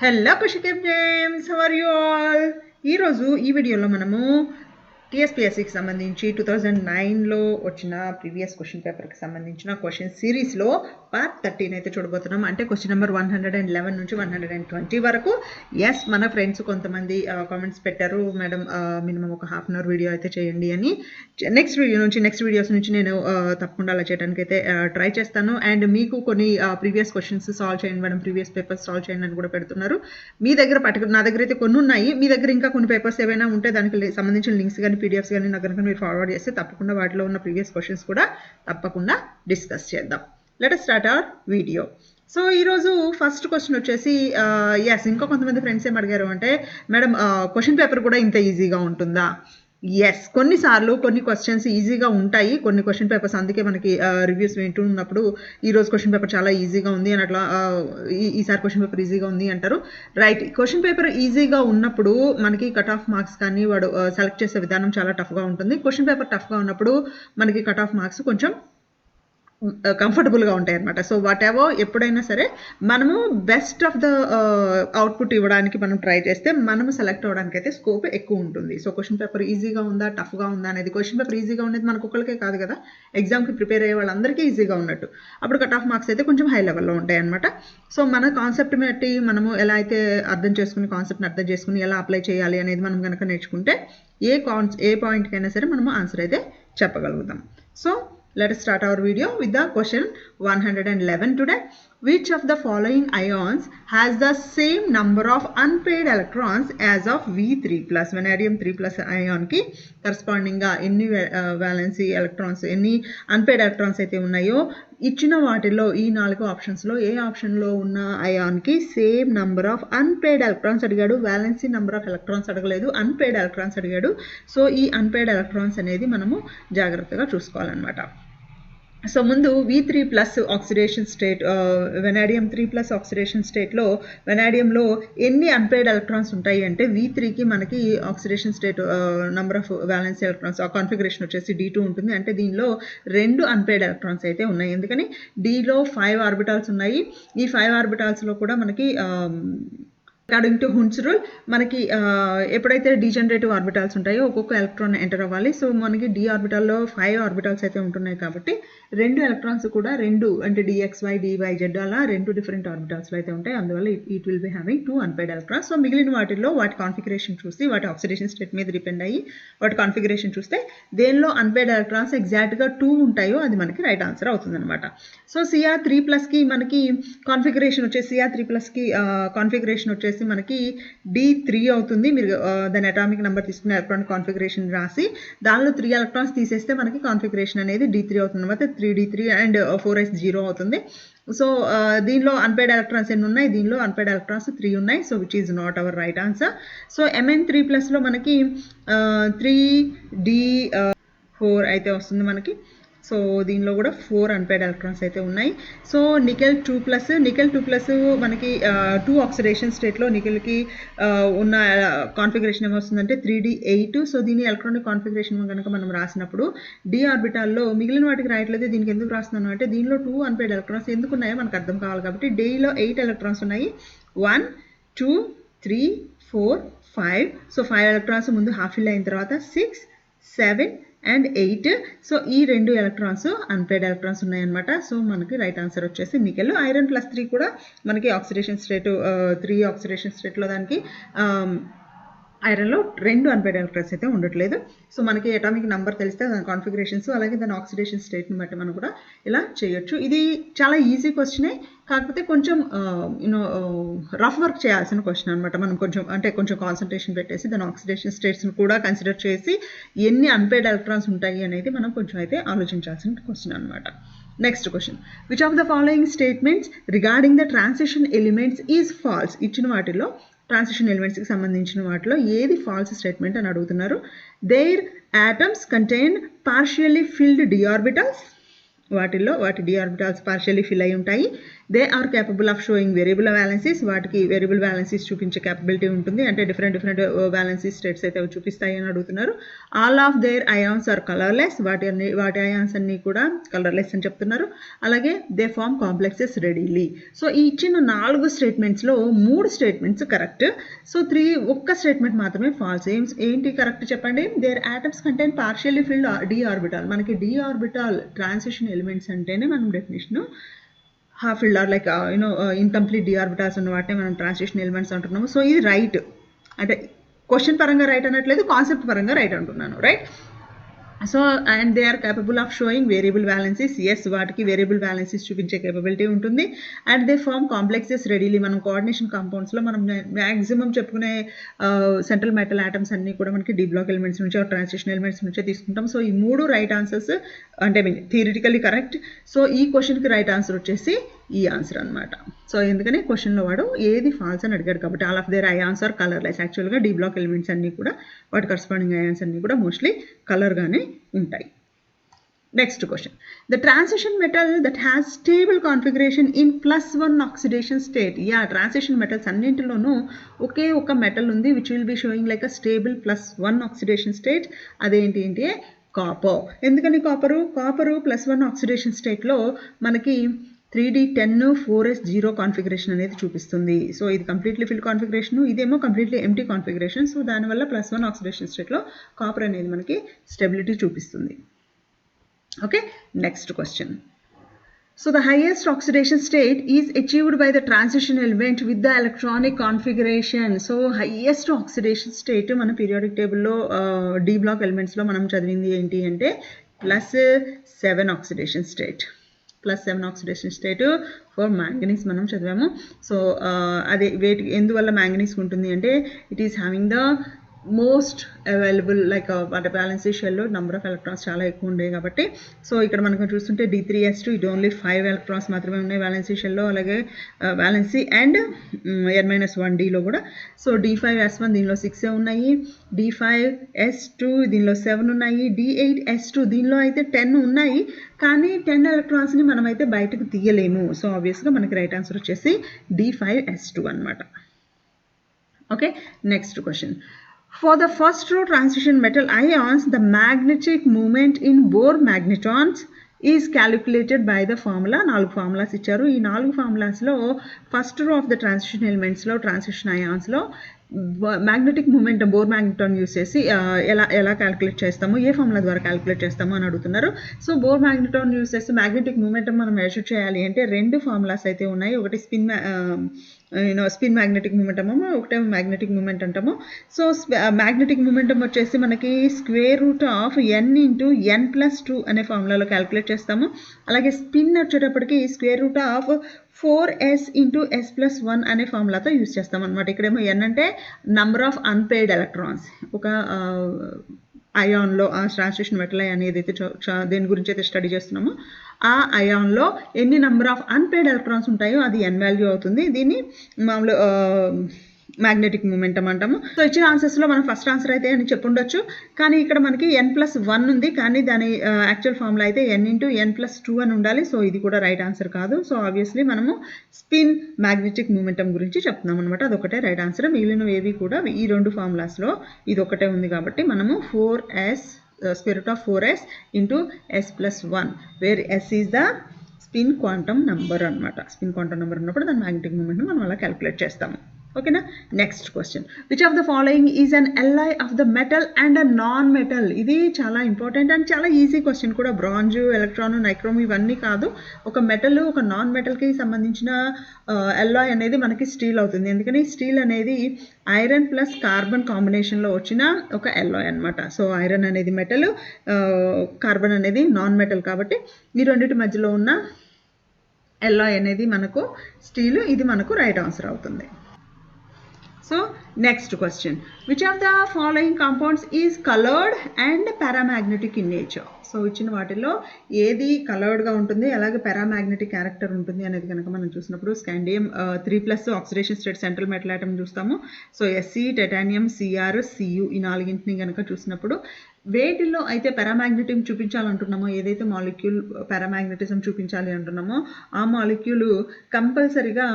Hello కుషికేమ్ gems, how are you all? ఈరోజు ఈ వీడియోలో మనము టీఎస్పీఎస్సీకి సంబంధించి 2009లో వచ్చిన ప్రీవియస్ క్వశ్చన్ పేపర్కి సంబంధించిన క్వశ్చన్ సిరీస్లో పార్ట్ 13 అయితే చూడబోతున్నాం. అంటే క్వశ్చన్ నెంబర్ 111 నుంచి 120 వరకు. ఎస్, మన ఫ్రెండ్స్ కొంతమంది కామెంట్స్ పెట్టారు, మేడం మినిమం ఒక హాఫ్ అన్ అవర్ వీడియో అయితే చేయండి అని. నెక్స్ట్ వీడియోస్ నుంచి నేను తప్పకుండా అలా చేయడానికి అయితే ట్రై చేస్తాను. అండ్ మీకు కొన్ని ప్రీవియస్ క్వశ్చన్స్ సాల్వ్ చేయండి మేడం, ప్రీవియస్ పేపర్స్ సాల్వ్ చేయండి అని కూడా పెడుతున్నారు. మీ దగ్గర నా దగ్గర అయితే కొన్ని ఉన్నాయి, మీ దగ్గర ఇంకా కొన్ని పేపర్స్ ఏవైనా ఉంటే దానికి సంబంధించిన లింక్స్ కానీ పీడిఎఫ్స్ కానీ నాకు కనుక మీరు ఫార్వర్డ్ చేస్తే తప్పకుండా వాటిలో ఉన్న ప్రీవియస్ క్వశ్చన్స్ కూడా తప్పకుండా డిస్కస్ చేద్దాం. Let us start our video. So ఈరోజు ఫస్ట్ క్వశ్చన్ వచ్చేసి ఎస్, ఇంకా కొంతమంది ఫ్రెండ్స్ ఏం అడిగారు అంటే, మేడం క్వశ్చన్ పేపర్ కూడా ఇంత ఈజీగా ఉంటుందా? ఎస్, కొన్నిసార్లు కొన్ని క్వశ్చన్స్ ఈజీగా ఉంటాయి, కొన్ని క్వశ్చన్ పేపర్స్ అందుకే మనకి రివ్యూస్ వింటూ ఉన్నప్పుడు ఈరోజు క్వశ్చన్ పేపర్ చాలా ఈజీగా ఉంది అని అట్లా ఈసారి క్వశ్చన్ పేపర్ ఈజీగా ఉంది అంటారు. రైట్, క్వశ్చన్ పేపర్ ఈజీగా ఉన్నప్పుడు మనకి కట్ ఆఫ్ మార్క్స్ కానీ వాడు సెలెక్ట్ చేసే విధానం చాలా టఫ్గా ఉంటుంది. క్వశ్చన్ పేపర్ టఫ్గా ఉన్నప్పుడు మనకి కట్ ఆఫ్ మార్క్స్ కొంచెం కంఫర్టబుల్గా ఉంటాయి అనమాట. సో వాట్ ఎవర్, ఎప్పుడైనా సరే మనము బెస్ట్ ఆఫ్ ద అవుట్పుట్ ఇవ్వడానికి మనం ట్రై చేస్తే మనము సెలెక్ట్ అవ్వడానికి అయితే స్కోప్ ఎక్కువ ఉంటుంది. సో క్వశ్చన్ పేపర్ ఈజీగా ఉందా టఫ్గా ఉందా అనేది, క్వశ్చన్ పేపర్ ఈజీగా ఉండేది మనకు ఒక్కరికే కాదు కదా, ఎగ్జామ్కి ప్రిపేర్ అయ్యే వాళ్ళందరికీ ఈజీగా ఉన్నట్టు. అప్పుడు కట్ ఆఫ్ మార్క్స్ అయితే కొంచెం హై లెవెల్లో ఉంటాయి అనమాట. సో మన కాన్సెప్ట్ బట్టి మనము ఎలా అయితే కాన్సెప్ట్ని అర్థం చేసుకుని ఎలా అప్లై చేయాలి అనేది మనం కనుక నేర్చుకుంటే ఏ పాయింట్కైనా సరే మనము ఆన్సర్ అయితే చెప్పగలుగుతాం. So let us start our video with the question 111 today. Which of the following ions has the same number of unpaired electrons as of V3 plus? Vanadium 3 plus ion ki corresponding ga enni valency electrons, enni unpaired electrons అయితే ఉన్నాయో ఇచ్చిన వాటిలో ఈ 4 ఆప్షన్స్లో ఏ ఆప్షన్లో ఉన్న అయాన్కి same number of unpaired electrons అడిగాడు. వ్యాలెన్సీ నెంబర్ ఆఫ్ ఎలక్ట్రాన్స్ అడగలేదు, అన్పెయిడ్ ఎలక్ట్రాన్స్ అడిగాడు. సో ఈ అన్పెయిడ్ ఎలక్ట్రాన్స్ అనేది మనము జాగ్రత్తగా చూసుకోవాలన్నమాట. సో ముందు V3 plus oxidation state, vanadium 3 plus oxidation స్టేట్లో వెనాడియంలో ఎన్ని అన్పెయిడ్ ఎలక్ట్రాన్స్ ఉంటాయి అంటే V3కి మనకి oxidation state number of valence electrons ఆ కాన్ఫిగరేషన్ వచ్చేసి D2 ఉంటుంది. అంటే దీనిలో 2 అన్పెయిడ్ ఎలక్ట్రాన్స్ అయితే ఉన్నాయి. ఎందుకని Dలో 5 ఆర్బిటాల్స్ ఉన్నాయి. ఈ 5 ఆర్బిటాల్స్లో కూడా మనకి అకార్డింగ్ టు హున్స్ రూల్ మనకి ఎప్పుడైతే డీజనరేటివ్ ఆర్బిటాల్స్ ఉంటాయో ఒక్కొక్క ఎలక్ట్రాన్ ఎంటర్ అవ్వాలి. సో మనకి డి ఆర్బిటాల్లో 5 ఆర్బిటాల్స్ అయితే ఉంటున్నాయి కాబట్టి 2 ఎలక్ట్రాన్స్ కూడా 2 అంటే DXY DYZ అలా 2 డిఫరెంట్ ఆర్బిటాల్స్లో అయితే ఉంటాయి. అందువల్ల it will be having 2 unpaired electrons. So మిగిలిన వాటిల్లో వాటి కాన్ఫిగరేషన్ చూసి వాటి ఆక్సిడేషన్ స్టేట్ మీద డిపెండ్ అయ్యి వాటి కాన్ఫిగరేషన్ చూస్తే దేనిలో అన్పెయిడ్ ఎలక్ట్రాన్స్ ఎగ్జాక్ట్గా 2 ఉంటాయో అది మనకి రైట్ ఆన్సర్ అవుతుంది అనమాట. సో Cr3+కి మనకి కాన్ఫిగరేషన్ వచ్చేసి Cr3+కి కాన్ఫిగరేషన్ వచ్చేసి మనకి D3 అవుతుంది. మీరు దాని అటామిక్ నెంబర్ తీసుకుని ఎలక్ట్రాన్ కాన్ఫిగరేషన్ రాసి దానిలో 3 ఎలక్ట్రాన్స్ తీసేస్తే మనకి కాన్ఫిగరేషన్ అనేది D3 అవుతుంది అనమాట. 3D3 అండ్ 4s0 అవుతుంది. సో దీనిలో అన్పెయిడ్ ఎలక్ట్రాన్స్ ఎన్ని ఉన్నాయి? దీనిలో అన్పెయిడ్ ఎలక్ట్రాన్స్ 3 ఉన్నాయి. So which is not our right answer. So Mn3+లో మనకి 3D4 అయితే వస్తుంది మనకి. సో దీనిలో కూడా 4 అన్పెయిడ్ ఎలక్ట్రాన్స్ అయితే ఉన్నాయి. సో నికెల్ 2+ మనకి 2 ఆక్సిడేషన్ స్టేట్లో నికెల్కి ఉన్న కాన్ఫిగరేషన్ ఏమొస్తుందంటే 3D8. సో దీని ఎలక్ట్రానిక్ కాన్ఫిగరేషన్ కనుక మనం రాసినప్పుడు డి ఆర్బిటాల్లో మిగిలిన వాటికి రాయట్లేదు. దీనికి ఎందుకు రాస్తున్నాను అంటే దీనిలో 2 అన్పెయిడ్ ఎలక్ట్రాన్స్ ఎందుకు ఉన్నాయో మనకు అర్థం కావాలి కాబట్టి డేలో 8 ఎలక్ట్రాన్స్ ఉన్నాయి. 1 2 3 4 5. సో 5 ఎలక్ట్రాన్స్ ముందు హాఫ్ ఫిల్ అయిన తర్వాత 6 7 అండ్ 8. సో ఈ 2 ఎలక్ట్రాన్స్ అన్పెయిడ్ ఎలక్ట్రాన్స్ ఉన్నాయన్నమాట. సో మనకి రైట్ ఆన్సర్ వచ్చేసి నికెల్. ఐరన్ +3 కూడా మనకి ఆక్సిడేషన్ స్టేట్ 3 ఆక్సిడేషన్ స్టేట్లో దానికి ఐరన్లో 2 అన్పెయిడ్ ఎలక్ట్రాన్స్ అయితే ఉండట్లేదు. సో మనకి అటామిక్ నెంబర్ తెలిస్తే దాని కాన్ఫిగరేషన్స్ అలాగే దాని ఆక్సిడేషన్ స్టేట్ని బట్టి మనం కూడా ఇలా చేయొచ్చు. ఇది చాలా ఈజీ క్వశ్చనే, కాకపోతే కొంచెం రఫ్ వర్క్ చేయాల్సిన క్వశ్చన్ అనమాట. మనం కొంచెం కాన్సన్ట్రేషన్ పెట్టేసి దాని ఆక్సిడేషన్ స్టేట్స్ని కూడా కన్సిడర్ చేసి ఎన్ని అన్పెయిడ్ ఎలక్ట్రాన్స్ ఉంటాయి అనేది మనం కొంచెం అయితే ఆలోచించాల్సిన క్వశ్చన్ అనమాట. Next question, which of the following statements regarding the transition elements is false? ఇచ్చిన వాటిలో ట్రాన్సిషన్ ఎలిమెంట్స్కి సంబంధించిన వాటిలో ఏది ఫాల్స్ స్టేట్మెంట్ అని అడుగుతున్నారు. Their atoms contain partially filled d orbitals. వాటి డి ఆర్బిటాల్స్ పార్షియల్లీ ఫిల్ అయి ఉంటాయి. They are capable of showing variable valencies, వాటికి వేరియబుల్ వ్యాలెన్సీస్ చూపించే క్యాపబిలిటీ ఉంటుంది, అంటే డిఫరెంట్ వ్యాలెన్సీ స్టేట్స్ అయితే చూపిస్తాయి అని అడుగుతున్నారు. All of their ions are colourless, వాటి అయాన్స్ అన్నీ కూడా కలర్లెస్ అని చెప్తున్నారు. అలాగే they form complexes readily. So ఈ ఇచ్చిన 4 స్టేట్మెంట్స్లో 3 స్టేట్మెంట్స్ కరెక్ట్. సో ఒక్క స్టేట్మెంట్ మాత్రమే ఫాల్స్. ఏంటి కరెక్ట్ చెప్పండి? Their atoms contain partially filled d orbital. మనకి డి ఆర్బిటాల్ ట్రాన్సిషన్ ఎలిమెంట్స్ అంటేనే మనం definition half filled or like incomplete d orbitals ఉన్న వాటిని మనం ట్రాన్సిషన్ ఎలిమెంట్స్ అంటున్నాము. సో ఇది రైట్, అంటే క్వశ్చన్ పరంగా రైట్ అనట్లేదు, కాన్సెప్ట్ పరంగా రైట్ అంటున్నాను, right. So and they are capable of showing variable valencies. Yes, వాటికి వేరియబుల్ వ్యాలెన్సీస్ చూపించే కేపబిలిటీ ఉంటుంది. And they form complexes readily. మనం కోఆర్డినేషన్ కాంపౌండ్స్లో మనం మ్యాక్సిమం చెప్పుకునే సెంట్రల్ మెటల్ ఆటమ్స్ అన్నీ కూడా మనకి డి బ్లాక్ ఎలిమెంట్స్ నుంచి ట్రాన్సిషన్ ఎలిమెంట్స్ నుంచే తీసుకుంటాం. సో ఈ 3 రైట్ ఆన్సర్స్, అంటే థియరిటికల్లీ కరెక్ట్. సో ఈ క్వశ్చన్కి రైట్ ఆన్సర్ వచ్చేసి ఈ ఆన్సర్ అనమాట. సో ఎందుకని క్వశ్చన్లో వాడు ఏది ఫాల్స్ అని అడిగాడు కాబట్టి. All of their ions are colourless. యాక్చువల్గా డి బ్లాక్ ఎలిమెంట్స్ అన్నీ కూడా వాటి కరస్పాండింగ్ అయాన్స్ అన్నీ కూడా మోస్ట్లీ కలర్గానే ఉంటాయి. Next question. The transition metal that has stable configuration in +1 oxidation state. Transition metals అన్నింటిలోనూ ఒకే ఒక మెటల్ ఉంది which will be sowing like a stable +1 oxidation state. అదేంటి అంటే కాపర్. ఎందుకని కాపరు +1 ఆక్సిడేషన్ స్టేట్లో మనకి 3d10 4s0 కాన్ఫిగరేషన్ అనేది చూపిస్తుంది. సో ఇది కంప్లీట్లీ ఫిల్డ్ కాన్ఫిగరేషన్, ఇదేమో కంప్లీట్లీ ఎంటీ కాన్ఫిగరేషన్. సో దానివల్ల +1 ఆక్సిడేషన్ స్టేట్లో కాపర్ అనేది మనకి స్టెబిలిటీ చూపిస్తుంది. Okay, next question. So the highest oxidation state is achieved by the transition element with the electronic configuration. So highest oxidation state మన periodic table లో D block elements లో మనం చదివింది ఏంటి అంటే +7 oxidation state. +7 oxidation state for manganese మనం చదివాము. So అదే ఎందువల్ల మ్యాంగనీస్ ఉంటుంది అంటే it is having the most available like అంటే బ్యాలెన్సీ షెల్లో నెంబర్ ఆఫ్ ఎలక్ట్రాన్స్ చాలా ఎక్కువ ఉండేవి కాబట్టి. సో ఇక్కడ మనకు చూస్తుంటే D3s2 ఇది ఓన్లీ 5 ఎలక్ట్రాన్స్ మాత్రమే ఉన్నాయి బ్యాలెన్సీ షెల్లో. అలాగే బ్యాలెన్సీ అండ్ N-1Dలో కూడా. సో D5s1 దీనిలో 6 ఉన్నాయి, D5s2 దీనిలో 7 ఉన్నాయి, D8s2 దీనిలో అయితే 10 ఉన్నాయి. కానీ 10 ఎలక్ట్రాన్స్ని మనమైతే బయటకు తీయలేము. సో ఆబ్వియస్గా మనకి రైట్ ఆన్సర్ వచ్చేసి D5s2 అనమాట. Okay, next question. For the first row transition metal ions, the magnetic moment in Bohr magnetrons is calculated by the formula. 4 formulas ఇచ్చారు. ఈ 4 formulasలో first row of the transition ఎలిమెంట్స్లో transition అయాన్స్లో magnetic moment Bohr magnetron use చేసి ఎలా calculate చేస్తాము, ఏ formula ద్వారా calculate చేస్తాము అని అడుగుతున్నారు. సో బోర్ మ్యాగ్నెట్రాన్ యూస్ చేసి మ్యాగ్నెటిక్ మూమెంటం మనం మెజర్ చేయాలి అంటే 2 ఫార్ములాస్ అయితే ఉన్నాయి. ఒకటి స్పిన్ మ్యాగ్నెటిక్ మూమెంటము, ఒకటేమో మ్యాగ్నెటిక్ మూమెంట్ అంటాము. సో మ్యాగ్నెటిక్ మూమెంటం వచ్చేసి మనకి √n × n+2 అనే ఫార్ములాలో క్యాలిక్యులేట్ చేస్తాము. అలాగే స్పిన్ వచ్చేటప్పటికి √4s × s+1 అనే ఫార్ములాతో యూస్ చేస్తాం అనమాట. ఇక్కడేమో n అంటే నంబర్ ఆఫ్ అన్పెయిడ్ ఎలక్ట్రాన్స్. ఒక అయాన్లో ఆ ట్రాన్సిషన్ మెటల్ అయాన్ ఏదైతే దేని గురించి అయితే స్టడీ చేస్తున్నామో ఆ అయాన్లో ఎన్ని నెంబర్ ఆఫ్ అన్పెయిడ్ ఎలక్ట్రాన్స్ ఉంటాయో అది n వాల్యూ అవుతుంది. దీన్ని మామూలు మ్యాగ్నెటిక్ మూమెంటం అంటాము. సో ఇచ్చిన ఆన్సర్స్లో మనం ఫస్ట్ ఆన్సర్ అయితే అని చెప్పుండొచ్చు, కానీ ఇక్కడ మనకి n+1 ఉంది, కానీ దాని యాక్చువల్ ఫార్ములా అయితే n × n+2 అని ఉండాలి. సో ఇది కూడా రైట్ ఆన్సర్ కాదు. సో ఆబ్వియస్లీ మనము స్పిన్ మ్యాగ్నెటిక్ మూమెంటం గురించి చెప్తున్నాం అనమాట. అదొకటే రైట్ ఆన్సర్. మిగిలినవి ఏవి కూడా ఈ 2 ఫార్ములాస్లో ఇది ఒకటే ఉంది కాబట్టి మనము 4s × s+1 where s is the spin quantum number అనమాట. స్పిన్ క్వాంటమ్ నెంబర్ ఉన్నప్పుడు దాని మ్యాగ్నెటిక్ మూమెంట్ని మనం అలా క్యాలిక్యులేట్ చేస్తాము. ఓకేనా, next question. Which of the following is an alloy of the metal and a non metal. ఇది చాలా ఇంపార్టెంట్ అండ్ చాలా ఈజీ క్వశ్చన్ కూడా. బ్రాంజ్, ఎలక్ట్రాన్, నైక్రోమ్ ఇవన్నీ కాదు. ఒక మెటల్ ఒక నాన్ మెటల్కి సంబంధించిన ఎల్ఐ అనేది మనకి స్టీల్ అవుతుంది. ఎందుకని స్టీల్ అనేది ఐరన్ ప్లస్ కార్బన్ కాంబినేషన్లో వచ్చిన ఒక ఎల్ఐ అనమాట. సో ఐరన్ అనేది మెటల్, కార్బన్ అనేది నాన్ మెటల్ కాబట్టి ఈ రెండింటి మధ్యలో ఉన్న ఎల్ఐ అనేది మనకు స్టీల్. ఇది మనకు రైట్ ఆన్సర్ అవుతుంది. So next question. Which of the following compounds is coloured and paramagnetic in nature. So ఇచ్చిన వాటిల్లో ఏది కలర్డ్గా ఉంటుంది, అలాగే పారామాగ్నెటిక్ క్యారెక్టర్ ఉంటుంది అనేది కనుక మనం చూసినప్పుడు scandium 3+ oxidation state central metal atom చూస్తాము. So Sc, titanium, Cr, Cu ఈ 4ని కనుక చూసినప్పుడు వేటిల్లో అయితే పారామాగ్నెటిజం చూపించాలంటున్నామో, ఏదైతే మాలిక్యూల్ పారామాగ్నెటిజం చూపించాలి అంటున్నామో ఆ మాలిక్యూల్ కంపల్సరీగా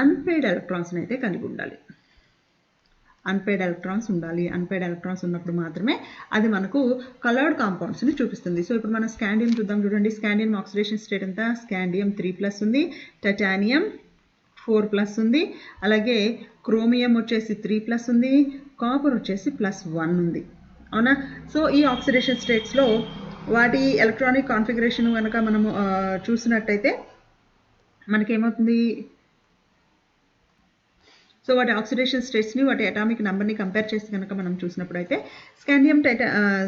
అన్పెయిడ్ ఎలక్ట్రాన్స్ని అయితే కలిగి ఉండాలి. అన్పెయిడ్ ఎలక్ట్రాన్స్ ఉండాలి. అన్పెయిడ్ ఎలక్ట్రాన్స్ ఉన్నప్పుడు మాత్రమే అది మనకు కలర్డ్ కాంపౌండ్స్ని చూపిస్తుంది. సో ఇప్పుడు మనం స్కాండియం చూద్దాం. చూడండి, స్కాండియం ఆక్సిడేషన్ స్టేట్ ఎంత? స్కాండియం 3+ ఉంది, టైటానియం 4+ ఉంది, అలాగే క్రోమియం వచ్చేసి 3+ ఉంది, కాపర్ వచ్చేసి +1 ఉంది. అవునా? సో ఈ ఆక్సిడేషన్ స్టేట్స్లో వాటి ఎలక్ట్రానిక్ కాన్ఫిగరేషన్ కనుక మనము చూసినట్టయితే మనకేమవుతుంది? సో వాటి ఆక్సిడేషన్ స్టేట్స్ని, వాటి అటామిక్ నెంబర్ని కంపేర్ చేసి కనుక మనం చూసినప్పుడు అయితే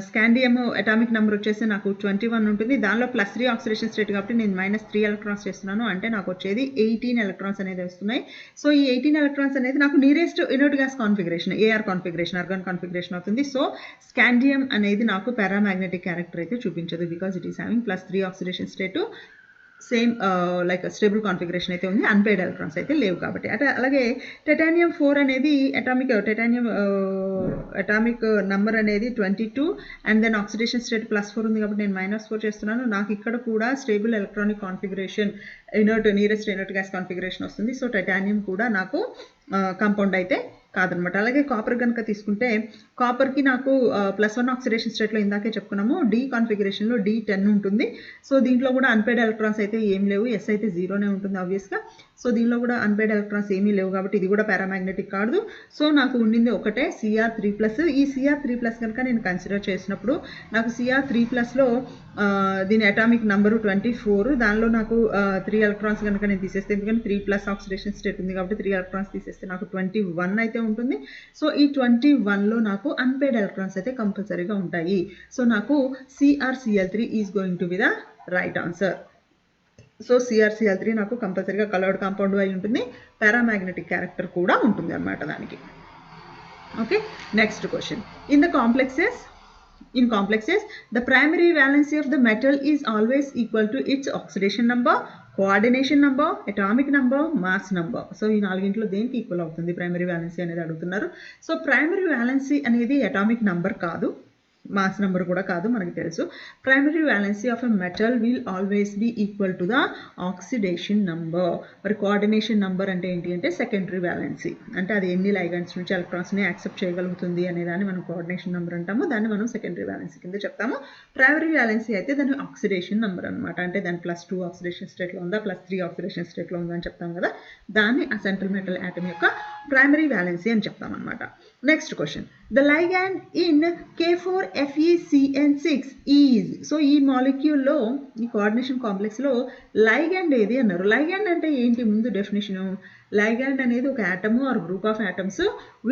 స్కాండియం అటామిక్ నెంబర్ వచ్చేసి నాకు 21 ఉంటుంది. దానిలో +3 ఆక్సిడేషన్ స్టేట్ కాబట్టి నేను -3 ఎలక్ట్రాన్స్ చేస్తున్నాను, అంటే నాకు వచ్చేది 18 ఎలక్ట్రాన్స్ అనేది వస్తున్నాయి. సో ఈ 18 ఎలక్ట్రాన్స్ అనేది నాకు nearest inert gas configuration, AR configuration, organ configuration అవుతుంది. సో స్కాండియం అనేది నాకు పారామాగ్నెటిక్ క్యారెక్టర్ అయితే చూపించదు, because it is having +3 oxidation state, same like stable configuration అయితే ఉంది, అన్పెయిడ్ ఎలక్ట్రాన్స్ అయితే లేవు కాబట్టి. అలాగే టైటానియం 4 అనేది అటామిక్ నంబర్ అనేది 22 అండ్ దెన్ ఆక్సిడేషన్ స్టేట్ +4 ఉంది కాబట్టి నేను -4 చేస్తున్నాను. నాకు ఇక్కడ కూడా stable electronic configuration, nearest inert gas configuration వస్తుంది. సో టైటానియం కూడా నాకు కాంపౌండ్ అయితే కాదనమాట. అలాగే కాపర్ కనుక తీసుకుంటే కాపర్కి నాకు +1 ఆక్సిడేషన్ స్టేట్లో ఇందాకే చెప్పుకున్నాము, D కాన్ఫిగరేషన్లో D10 ఉంటుంది. సో దీంట్లో కూడా అన్పెయిడ్ ఎలక్ట్రాన్స్ అయితే ఏం లేవు, ఎస్ అయితే 0నే ఉంటుంది ఆబ్వియస్గా. సో దీనిలో కూడా అన్పెయిడ్ ఎలక్ట్రాన్స్ ఏమీ లేవు కాబట్టి ఇది కూడా పారామాగ్నెటిక్ కాదు. సో నాకు ఉండింది ఒకటే Cr3+. ఈ Cr3+ కనుక నేను కన్సిడర్ చేసినప్పుడు నాకు Cr3+లో దీని అటామిక్ నంబరు 24, దానిలో నాకు 3 ఎలక్ట్రాన్స్ కనుక నేను తీసేస్తే, ఎందుకంటే 3+ ఆక్సిడేషన్ స్టేట్ ఉంది కాబట్టి 3 ఎలక్ట్రాన్స్ తీసేస్తే నాకు 21 అయితే ఉంటుంది. సో ఈ 21లో నాకు అన్పెయిడ్ ఎలక్ట్రాన్స్ అయితే కంపల్సరీగా ఉంటాయి. సో నాకు CrCl3 is going to be the right answer. So CrCl3 నాకు కంపల్సరీగా కలర్డ్ కాంపౌండ్ అయి ఉంటుంది, పారామాగ్నెటిక్ క్యారెక్టర్ కూడా ఉంటుంది అన్నమాట దానికి. Okay, next question. In complexes, the primary valency of the metal is always equal to its oxidation number, coordination number, atomic number, mass number. So ఈ నాలుగింట్లో దేనికి ఈక్వల్ అవుతుంది ప్రైమరీ వ్యాలెన్సీ అనేది అడుగుతున్నారు. సో ప్రైమరీ వ్యాలెన్సీ అనేది atomic number కాదు, mass number కూడా కాదు, మనకి తెలుసు. Primary valency of a metal will always be equal to the oxidation number. మరి కోఆర్డినేషన్ నంబర్ అంటే ఏంటి అంటే సెకండరీ వ్యాలెన్సీ, అంటే అది ఎన్ని లైగండ్స్ నుంచి ఎలక్ట్రాన్స్ని యాక్సెప్ట్ చేయగలుగుతుంది అనేదాన్ని మనం కోఆర్డినేషన్ నెంబర్ అంటాము, దాన్ని మనం సెకండరీ వ్యాలెన్సీ కింద చెప్తాము. ప్రైమరీ వ్యాలెన్సీ అయితే దాని ఆక్సిడేషన్ నెంబర్ అనమాట, అంటే దాని +2 ఆక్సిడేషన్ స్టేట్లో ఉందా, +3 ఆక్సిడేషన్ స్టేట్లో ఉందా అని చెప్తాం కదా, దాన్ని ఆ సెంట్రల్ మెటల్ ఆటమ్ యొక్క ప్రైమరీ వ్యాలెన్సీ అని చెప్తాం అనమాట. Next question. The ligand in K4FeCN6 is. So ఈ మాలిక్యూల్లో, ఈ కోఆర్డినేషన్ కాంప్లెక్స్లో లైగాండ్ ఏది అన్నారు. లైగాండ్ అంటే ఏంటి? ముందు డెఫినేషను. లైగాండ్ అనేది ఒక atom or group of atoms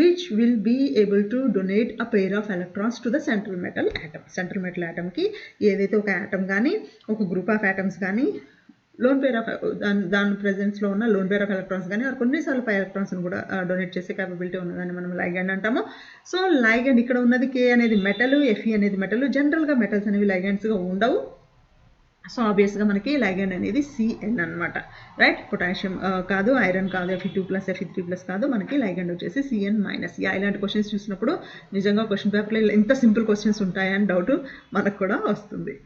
which will be able to donate a pair of electrons to the central metal atom. Central metal ఆటమ్కి ఏదైతే ఒక ఆటమ్ కానీ ఒక గ్రూప్ ఆఫ్ ఆటమ్స్ కానీ లోన్ పేర్ ఆఫ్ దాని ప్రెజెన్స్లో ఉన్న లోన్ పేర్ ఆఫ్ ఎలక్ట్రాన్స్ కానీ కొన్నిసార్లు పై ఎలక్ట్రాన్స్ని కూడా డొనేట్ చేసే క్యాపబిలిటీ ఉన్నదాన్ని మనం లైగాండ్ అంటాము. సో లైగాండ్ ఇక్కడ ఉన్నది K అనేది మెటల్, Fe అనేది మెటల్. జనరల్గా మెటల్స్ అనేవి లైగాండ్స్గా ఉండవు. సో ఆబ్వియస్గా మనకి లైగాండ్ అనేది Cn అనమాట, రైట్. పొటాషియం కాదు, ఐరన్ కాదు, Fe2+, Fe3+ కాదు, మనకి లైగాండ్ వచ్చేసి Cn-. ఇలాంటి క్వశ్చన్స్ చూసినప్పుడు నిజంగా క్వశ్చన్ పేపర్లో ఇంత సింపుల్ క్వశ్చన్స్ ఉంటాయని డౌట్ మనకు కూడా వస్తుంది,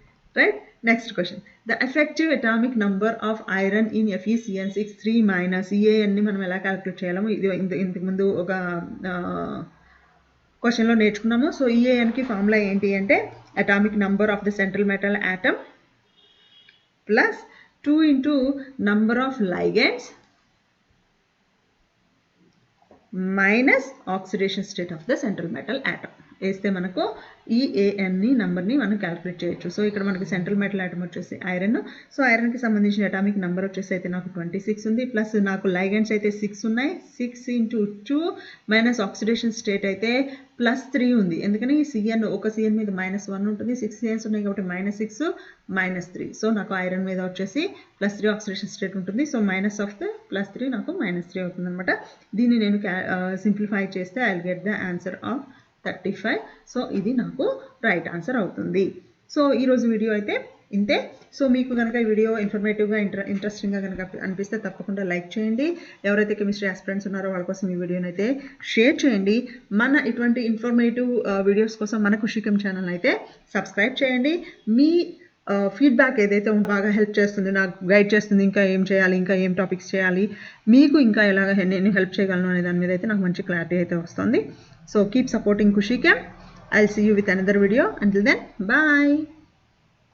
right. Next question. The effective atomic number of iron in FeCN6 3-. EAన్ని మనం ఎలా క్యాలిక్యులేట్ చేయాలో ఇది ఇంతకుముందు ఒక క్వశ్చన్లో నేర్చుకున్నాము. సో EANకి ఫార్ములా ఏంటి అంటే atomic number of the central metal atom plus 2 into number of ligands minus oxidation state of the central metal atom. వేస్తే మనకు ఈ ఏఎన్ని నంబర్ని మనం క్యాలిక్యులేట్ చేయొచ్చు. సో ఇక్కడ మనకి సెంట్రల్ మెటల్ ఆటమ్ వచ్చేసి ఐరన్. సో ఐరన్కి సంబంధించిన అటామిక్ నెంబర్ వచ్చేసి అయితే నాకు 26 ఉంది, ప్లస్ నాకు లైగెండ్స్ అయితే 6 ఉన్నాయి. 6 into 2 మైనస్ ఆక్సిడేషన్ స్టేట్ అయితే +3 ఉంది. ఎందుకని Cn ఒక Cn మీద -1 ఉంటుంది, 6 Cns ఉన్నాయి కాబట్టి -6 -3. సో నాకు ఐరన్ మీద వచ్చేసి +3 ఆక్సిడేషన్ స్టేట్ ఉంటుంది. సో మైనస్ ఆఫ్ ద +3 నాకు -3 అవుతుంది అనమాట. దీన్ని నేను సింప్లిఫై చేస్తే I will get the answer of 35. So ఇది నాకు రైట్ ఆన్సర్ అవుతుంది. సో ఈరోజు వీడియో అయితే ఇంతే. సో మీకు కనుక ఈ వీడియో ఇన్ఫర్మేటివ్గా ఇంట్రెస్టింగ్గా కనుక అనిపిస్తే తప్పకుండా లైక్ చేయండి. ఎవరైతే కెమిస్ట్రీ ఆస్పిరెంట్స్ ఉన్నారో వాళ్ళ కోసం ఈ వీడియోని అయితే షేర్ చేయండి. మన ఇటువంటి ఇన్ఫర్మేటివ్ వీడియోస్ కోసం మన ఖుషికం ఛానల్ అయితే సబ్స్క్రైబ్ చేయండి. మీ ఫీడ్బ్యాక్ ఏదైతే బాగా హెల్ప్ చేస్తుంది, నాకు గైడ్ చేస్తుంది, ఇంకా ఏం చేయాలి, ఇంకా ఏం టాపిక్స్ చేయాలి, మీకు ఇంకా ఎలాగ నేను హెల్ప్ చేయగలను అనే దాని మీద అయితే నాకు మంచి క్లారిటీ అయితే వస్తుంది. సో కీప్ సపోర్టింగ్ ఖుషికం. I'll see you with another video. Until then, bye.